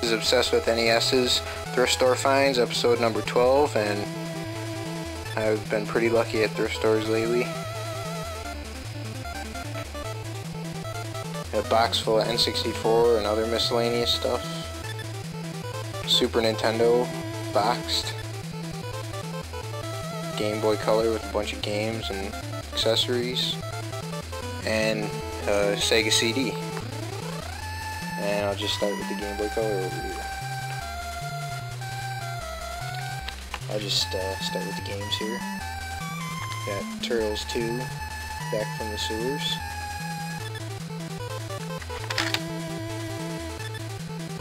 Is Obsessed with NES's Thrift Store Finds, episode number 12, and I've been pretty lucky at thrift stores lately. A box full of N64 and other miscellaneous stuff. Super Nintendo boxed. Game Boy Color with a bunch of games and accessories. And Sega CD. And I'll just start with the Game Boy Color over here. I'll just start with the games here. Got Turtles 2, Back from the Sewers.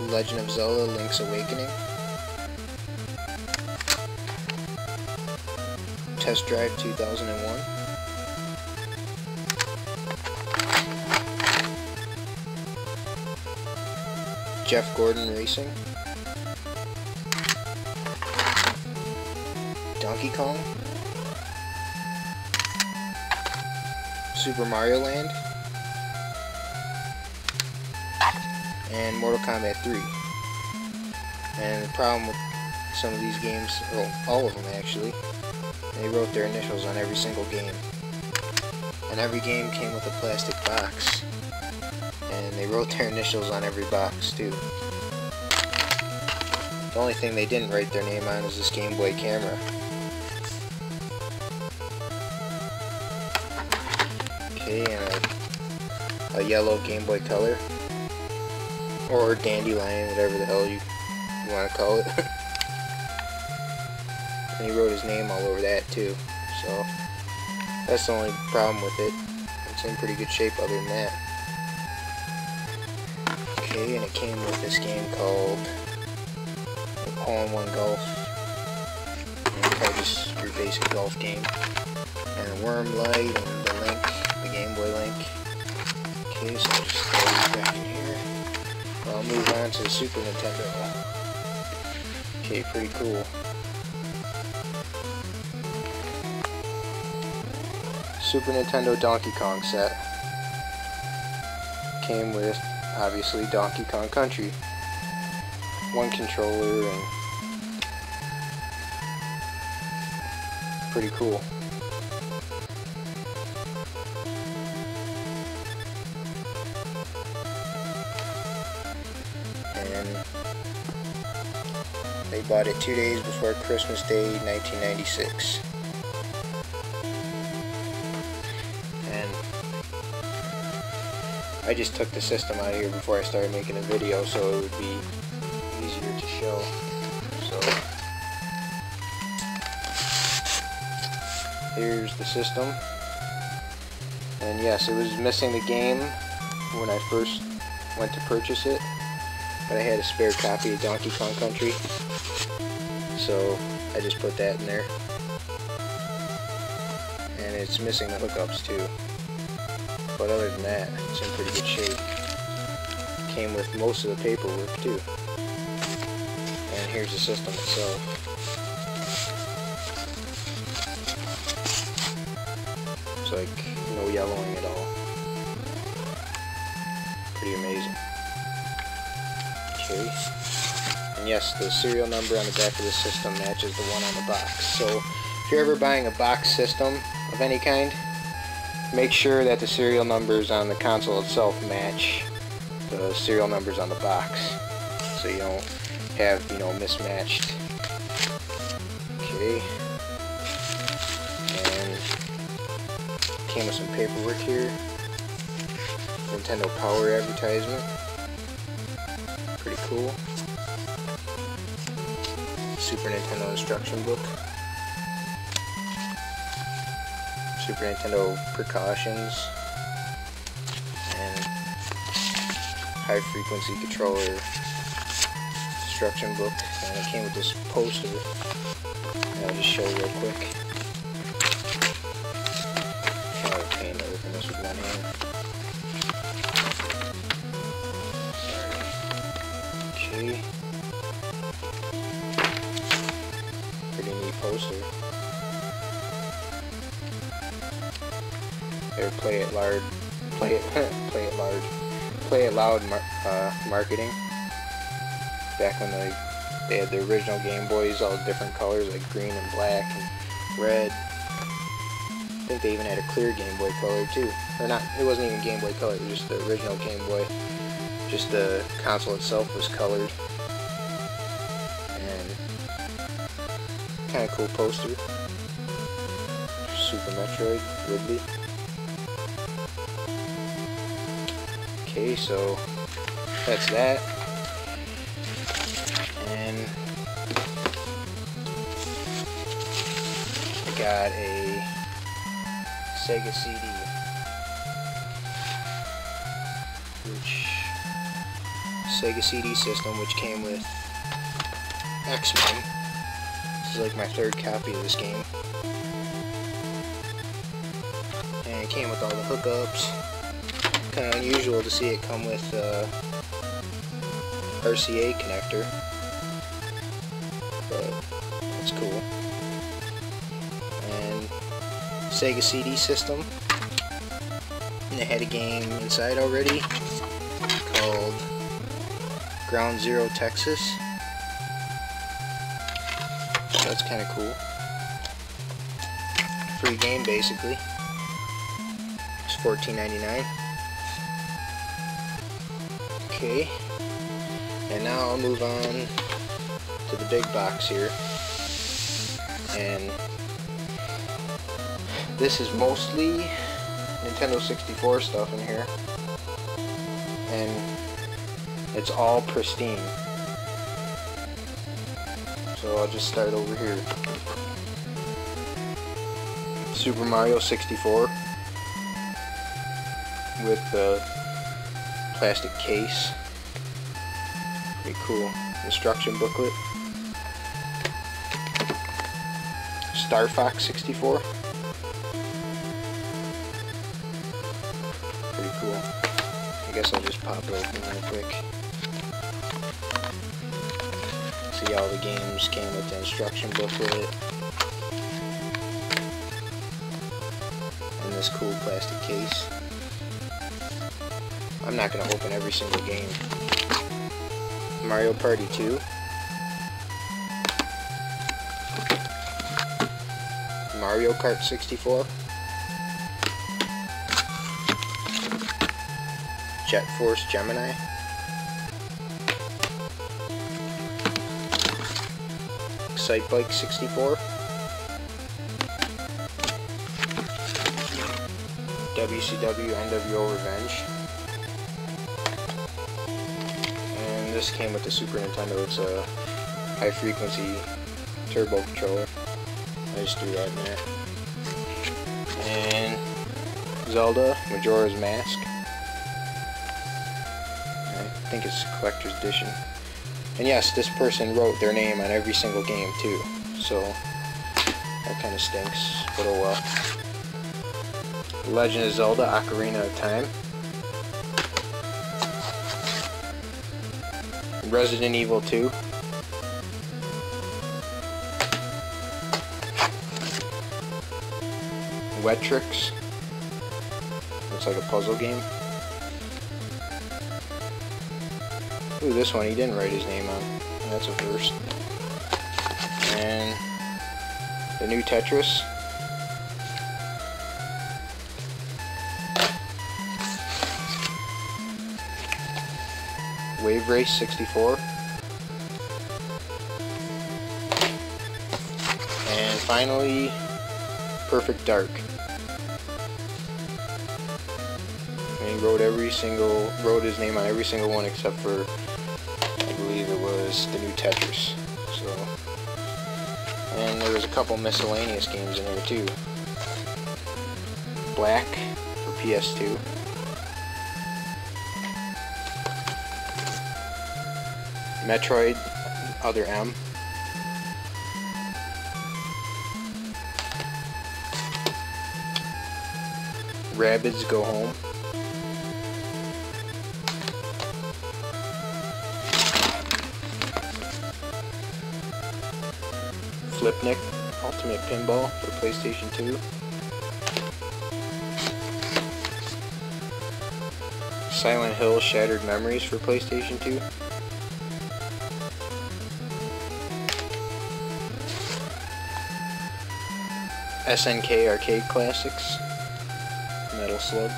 Legend of Zelda, Link's Awakening. Test Drive 2001. Jeff Gordon Racing. Donkey Kong. Super Mario Land. And Mortal Kombat 3. And the problem with some of these games, well, all of them actually, they wrote their initials on every single game. And every game came with a plastic box. And they wrote their initials on every box too. The only thing they didn't write their name on is this Game Boy camera. Okay, and a yellow Game Boy Color. Or Dandelion, whatever the hell you want to call it. And he wrote his name all over that too. So that's the only problem with it. It's in pretty good shape other than that. Okay, and it came with this game called All-in-One Golf. And probably just your basic golf game. And a worm light and the Link, the Game Boy Link. Okay, so I'll just throw these back in here. I'll move on to the Super Nintendo. Okay, pretty cool. Super Nintendo Donkey Kong set. Came with, obviously, Donkey Kong Country. One controller and pretty cool. And they bought it 2 days before Christmas Day 1996. And I just took the system out of here before I started making a video so it would be easier to show. So here's the system. And yes, it was missing the game when I first went to purchase it. But I had a spare copy of Donkey Kong Country, so I just put that in there. And it's missing the hookups too. But other than that, it's in pretty good shape. Came with most of the paperwork too. And here's the system itself. It's like no yellowing at all. Pretty amazing. Okay. And yes, the serial number on the back of the system matches the one on the box. So if you're ever buying a box system of any kind, make sure that the serial numbers on the console itself match the serial numbers on the box, so you don't have, you know, mismatched. Okay. And came with some paperwork here. Nintendo Power advertisement. Pretty cool. Super Nintendo instruction book. Super Nintendo precautions. And high frequency controller instruction book. And it came with this poster. And I'll just show you real quick. Kind of a pain to open this with one hand. Okay. Pretty neat poster. Their play it loud marketing. back when they had the original Game Boys, all different colors like green and black and red. I think they even had a clear Game Boy Color too. Or not, it wasn't even Game Boy Color, it was just the original Game Boy. Just the console itself was colored. And kind of cool poster. Super Metroid, Ridley. Okay, so that's that. And I got a Sega CD, Sega CD system, which came with X-Men. This is like my third copy of this game. And it came with all the hookups. Kind of unusual to see it come with RCA connector, but that's cool. And Sega CD system, and it had a game inside already called Ground Zero Texas. So that's kind of cool. Free game basically. It's $14.99. Okay, and now I'll move on to the big box here, and this is mostly Nintendo 64 stuff in here, and it's all pristine. So I'll just start over here. Super Mario 64 with the plastic case. Pretty cool. Instruction booklet. Star Fox 64. Pretty cool. I guess I'll just pop it open real quick. See, all the games came with the instruction booklet. And this cool plastic case. I'm not going to open every single game. Mario Party 2. Mario Kart 64. Jet Force Gemini. Excite Bike 64. WCW NWO Revenge. This came with the Super Nintendo. It's a high frequency turbo controller. I just threw that in there. And Zelda Majora's Mask. I think it's a collector's edition. And yes, this person wrote their name on every single game too. So that kind of stinks, but oh well. Legend of Zelda Ocarina of Time. Resident Evil 2. Wetrix. Looks like a puzzle game. Ooh, this one he didn't write his name on. That's a first. And the new Tetris. Wave Race 64. And finally, Perfect Dark. And he wrote his name on every single one except for, I believe it was the new Tetris. So, and there was a couple miscellaneous games in here too. Black for PS2. Metroid Other M. Rabbids Go Home. Flipnic Ultimate Pinball for PlayStation 2. Silent Hill Shattered Memories for PlayStation 2. SNK Arcade Classics Metal Slug.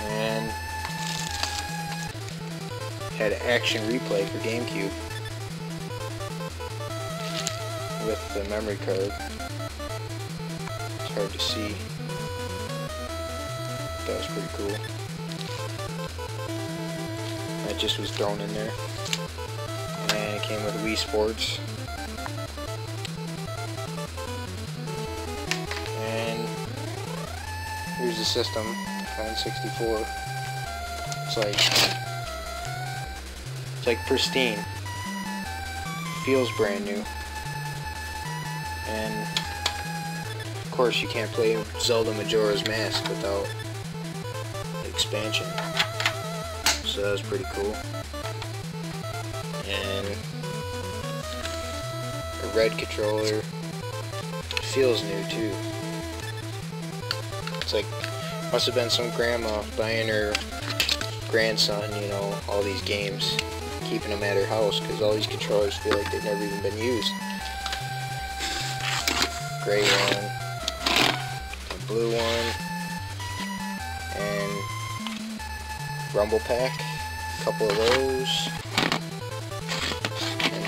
And had Action Replay for Gamecube with the memory card. It's hard to see. That was pretty cool. That just was thrown in there. And it came with Wii Sports. And here's the system, N64. It's like pristine. Feels brand new. And of course you can't play Zelda Majora's Mask without the expansion. So that was pretty cool. And a red controller. Feels new too. It's like, must have been some grandma buying her grandson, you know, all these games, keeping them at her house, because all these controllers feel like they've never even been used. Gray one, a blue one, and Rumble Pack, a couple of those, and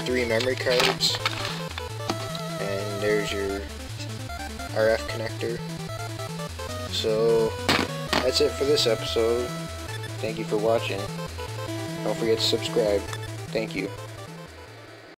3 memory cards, and there's your RF connector. So that's it for this episode. Thank you for watching. Don't forget to subscribe. Thank you.